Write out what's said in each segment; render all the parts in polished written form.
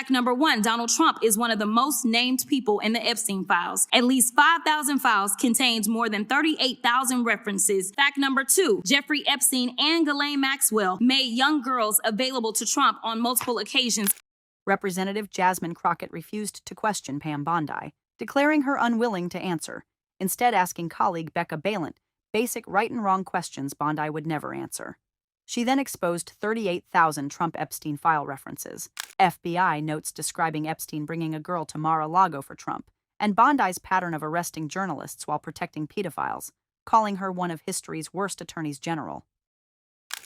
Fact number 1, Donald Trump is one of the most named people in the Epstein files. At least 5,000 files contained more than 38,000 references. Fact number 2, Jeffrey Epstein and Ghislaine Maxwell made young girls available to Trump on multiple occasions. Representative Jasmine Crockett refused to question Pam Bondi, declaring her unwilling to answer, instead asking colleague Becca Balint basic right and wrong questions Bondi would never answer. She then exposed 38,000 Trump-Epstein file references. FBI notes describing Epstein bringing a girl to Mar-a-Lago for Trump, and Bondi's pattern of arresting journalists while protecting pedophiles, calling her one of history's worst attorneys general.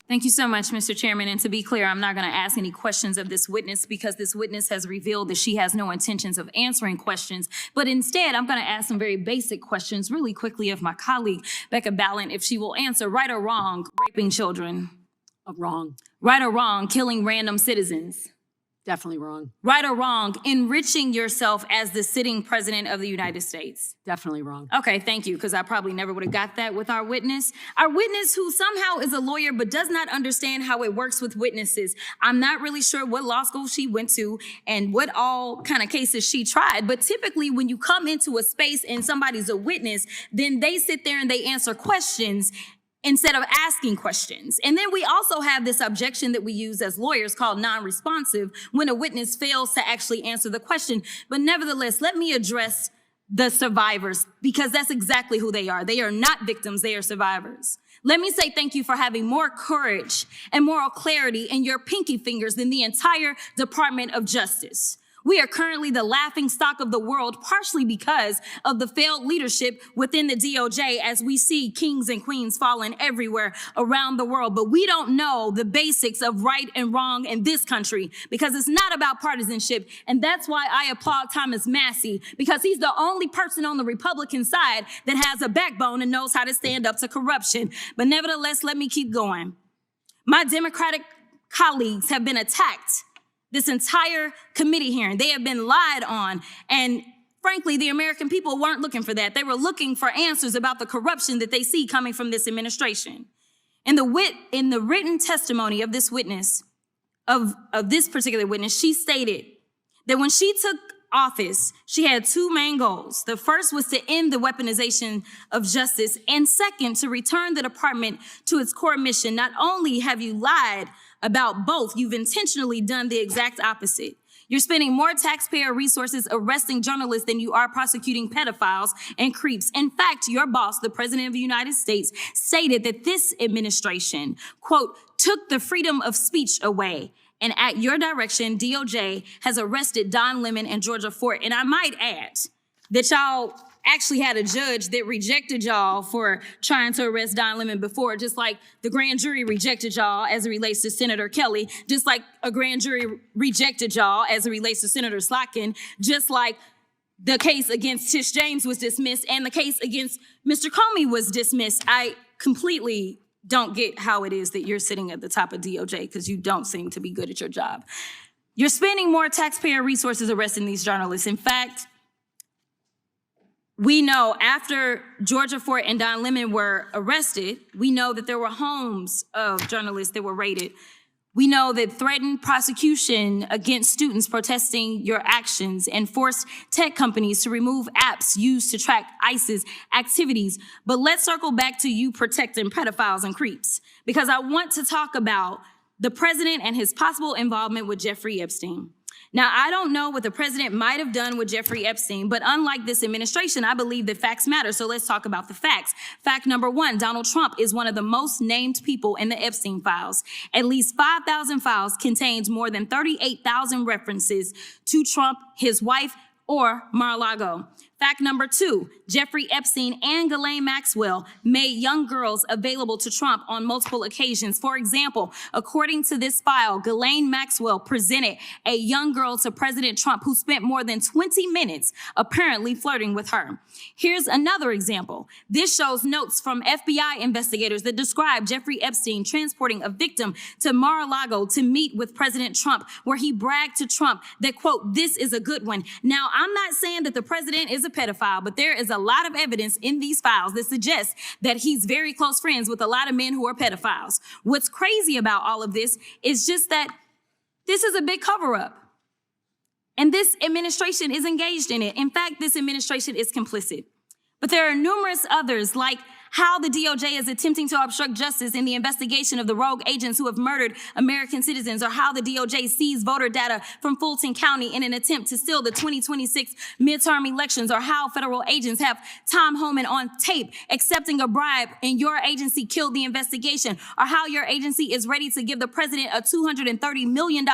Thank you so much, Mr. Chairman. And to be clear, I'm not going to ask any questions of this witness because this witness has revealed that she has no intentions of answering questions. But instead, I'm going to ask some very basic questions really quickly of my colleague, Becca Balint, if she will answer right or wrong, raping children. Wrong. Right or wrong, killing random citizens. Definitely wrong. Right or wrong, enriching yourself as the sitting president of the United States. Definitely wrong. Okay, thank you, because I probably never would have got that with our witness. Our witness who somehow is a lawyer but does not understand how it works with witnesses. I'm not really sure what law school she went to and what all kind of cases she tried, but typically when you come into a space and somebody's a witness, then they sit there and they answer questions instead of asking questions. And then we also have this objection that we use as lawyers called non-responsive when a witness fails to actually answer the question. But nevertheless, let me address the survivors because that's exactly who they are. They are not victims, they are survivors. Let me say thank you for having more courage and moral clarity in your pinky fingers than the entire Department of Justice. We are currently the laughing stock of the world, partially because of the failed leadership within the DOJ as we see kings and queens falling everywhere around the world. But we don't know the basics of right and wrong in this country because it's not about partisanship. And that's why I applaud Thomas Massie, because he's the only person on the Republican side that has a backbone and knows how to stand up to corruption. But nevertheless, let me keep going. My Democratic colleagues have been attacked this entire committee hearing. They have been lied on. And frankly, the American people weren't looking for that. They were looking for answers about the corruption that they see coming from this administration. In the written testimony of this witness, of this particular witness, she stated that when she took office, she had two main goals. The first was to end the weaponization of justice, and second, to return the department to its core mission. Not only have you lied about both, you've intentionally done the exact opposite. You're spending more taxpayer resources arresting journalists than you are prosecuting pedophiles and creeps. In fact, your boss, the President of the United States, stated that this administration, quote, took the freedom of speech away. And at your direction, DOJ has arrested Don Lemon and Georgia Fort. And I might add that y'all actually had a judge that rejected y'all for trying to arrest Don Lemon before, just like the grand jury rejected y'all as it relates to Senator Kelly, just like a grand jury rejected y'all as it relates to Senator Slotkin, just like the case against Tish James was dismissed and the case against Mr. Comey was dismissed. I completely don't get how it is that you're sitting at the top of DOJ because you don't seem to be good at your job. You're spending more taxpayer resources arresting these journalists. In fact, we know after Georgia Fort and Don Lemon were arrested, we know that there were homes of journalists that were raided. We know that threatened prosecution against students protesting your actions and forced tech companies to remove apps used to track ISIS activities. But let's circle back to you protecting pedophiles and creeps, because I want to talk about the president and his possible involvement with Jeffrey Epstein. Now, I don't know what the president might have done with Jeffrey Epstein, but unlike this administration, I believe that facts matter. So let's talk about the facts. Fact number 1, Donald Trump is one of the most named people in the Epstein files. At least 5,000 files contains more than 38,000 references to Trump, his wife, or Mar-a-Lago. Fact number 2, Jeffrey Epstein and Ghislaine Maxwell made young girls available to Trump on multiple occasions. For example, according to this file, Ghislaine Maxwell presented a young girl to President Trump who spent more than 20 minutes apparently flirting with her. Here's another example. This shows notes from FBI investigators that describe Jeffrey Epstein transporting a victim to Mar-a-Lago to meet with President Trump, where he bragged to Trump that, quote, this is a good one. Now, I'm not saying that the president is a pedophile, but there is a lot of evidence in these files that suggests that he's very close friends with a lot of men who are pedophiles. What's crazy about all of this is just that this is a big cover-up. And this administration is engaged in it. In fact, this administration is complicit. But there are numerous others, like how the DOJ is attempting to obstruct justice in the investigation of the rogue agents who have murdered American citizens, or how the DOJ seized voter data from Fulton County in an attempt to steal the 2026 midterm elections, or how federal agents have Tom Homan on tape accepting a bribe and your agency killed the investigation, or how your agency is ready to give the president a $230 million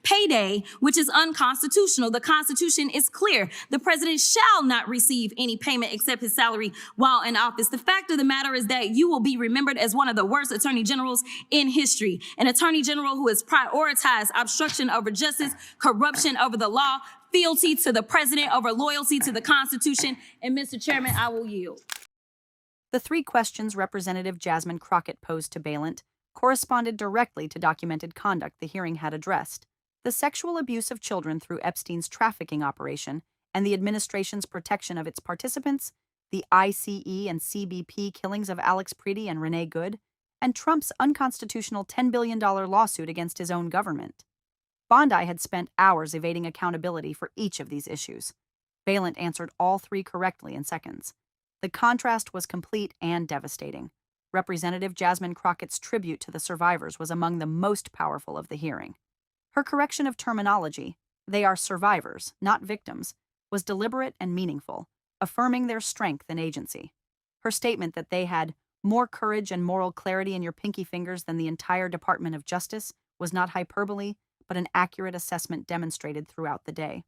payday, which is unconstitutional. The Constitution is clear. The president shall not receive any payment except his salary while in office. The fact of the matter is that you will be remembered as one of the worst attorney generals in history, an attorney general who has prioritized obstruction over justice, corruption over the law, fealty to the president over loyalty to the Constitution. And Mr. Chairman, I will yield. The 3 questions Representative Jasmine Crockett posed to Balint corresponded directly to documented conduct the hearing had addressed: the sexual abuse of children through Epstein's trafficking operation and the administration's protection of its participants, the ICE and CBP killings of Alex Preedy and Renee Good, and Trump's unconstitutional $10 billion lawsuit against his own government. Bondi had spent hours evading accountability for each of these issues. Balint answered all 3 correctly in seconds. The contrast was complete and devastating. Representative Jasmine Crockett's tribute to the survivors was among the most powerful of the hearing. Her correction of terminology, "they are survivors, not victims," was deliberate and meaningful, affirming their strength and agency. Her statement that they had more courage and moral clarity in your pinky fingers than the entire Department of Justice was not hyperbole, but an accurate assessment demonstrated throughout the day.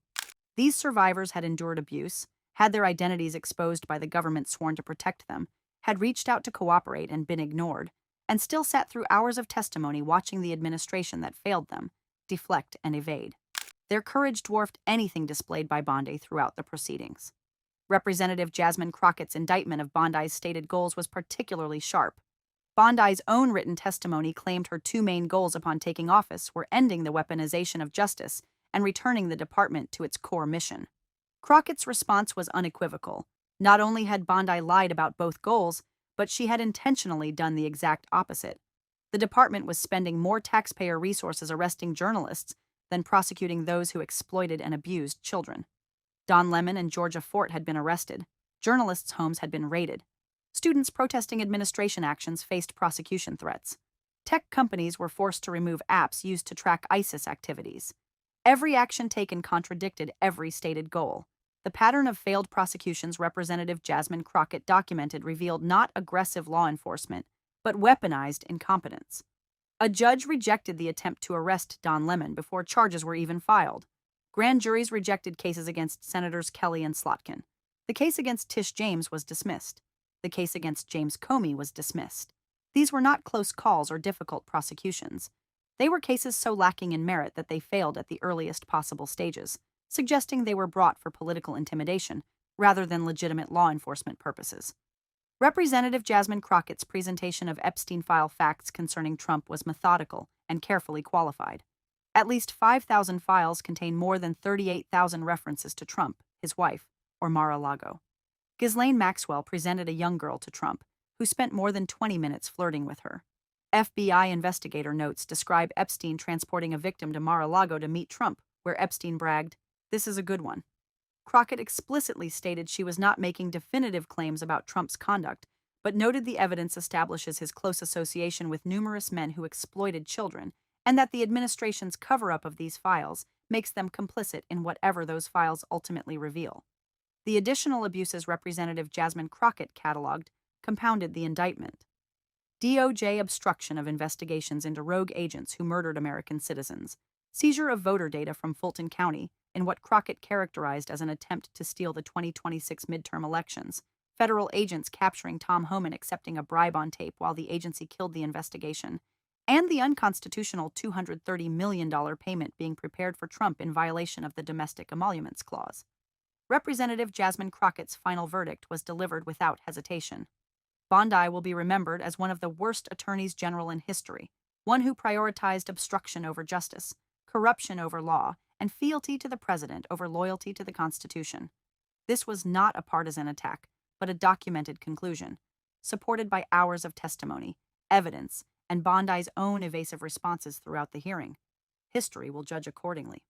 These survivors had endured abuse, had their identities exposed by the government sworn to protect them, had reached out to cooperate and been ignored, and still sat through hours of testimony watching the administration that failed them deflect and evade. Their courage dwarfed anything displayed by Bondi throughout the proceedings. Representative Jasmine Crockett's indictment of Bondi's stated goals was particularly sharp. Bondi's own written testimony claimed her 2 main goals upon taking office were ending the weaponization of justice and returning the department to its core mission. Crockett's response was unequivocal. Not only had Bondi lied about both goals, but she had intentionally done the exact opposite. The department was spending more taxpayer resources arresting journalists than prosecuting those who exploited and abused children. Don Lemon and Georgia Fort had been arrested. Journalists' homes had been raided. Students protesting administration actions faced prosecution threats. Tech companies were forced to remove apps used to track ISIS activities. Every action taken contradicted every stated goal. The pattern of failed prosecutions Representative Jasmine Crockett documented revealed not aggressive law enforcement, but weaponized incompetence. A judge rejected the attempt to arrest Don Lemon before charges were even filed. Grand juries rejected cases against Senators Kelly and Slotkin. The case against Tish James was dismissed. The case against James Comey was dismissed. These were not close calls or difficult prosecutions. They were cases so lacking in merit that they failed at the earliest possible stages, suggesting they were brought for political intimidation rather than legitimate law enforcement purposes. Representative Jasmine Crockett's presentation of Epstein file facts concerning Trump was methodical and carefully qualified. At least 5,000 files contain more than 38,000 references to Trump, his wife, or Mar-a-Lago. Ghislaine Maxwell presented a young girl to Trump, who spent more than 20 minutes flirting with her. FBI investigator notes describe Epstein transporting a victim to Mar-a-Lago to meet Trump, where Epstein bragged, "This is a good one." Crockett explicitly stated she was not making definitive claims about Trump's conduct, but noted the evidence establishes his close association with numerous men who exploited children, and that the administration's cover-up of these files makes them complicit in whatever those files ultimately reveal. The additional abuses Representative Jasmine Crockett cataloged compounded the indictment. DOJ obstruction of investigations into rogue agents who murdered American citizens, seizure of voter data from Fulton County in what Crockett characterized as an attempt to steal the 2026 midterm elections, federal agents capturing Tom Homan accepting a bribe on tape while the agency killed the investigation, and the unconstitutional $230 million payment being prepared for Trump in violation of the Domestic Emoluments Clause. Representative Jasmine Crockett's final verdict was delivered without hesitation. Bondi will be remembered as one of the worst attorneys general in history, one who prioritized obstruction over justice, corruption over law, and fealty to the president over loyalty to the Constitution. This was not a partisan attack, but a documented conclusion, supported by hours of testimony, evidence, and Bondi's own evasive responses throughout the hearing. History will judge accordingly.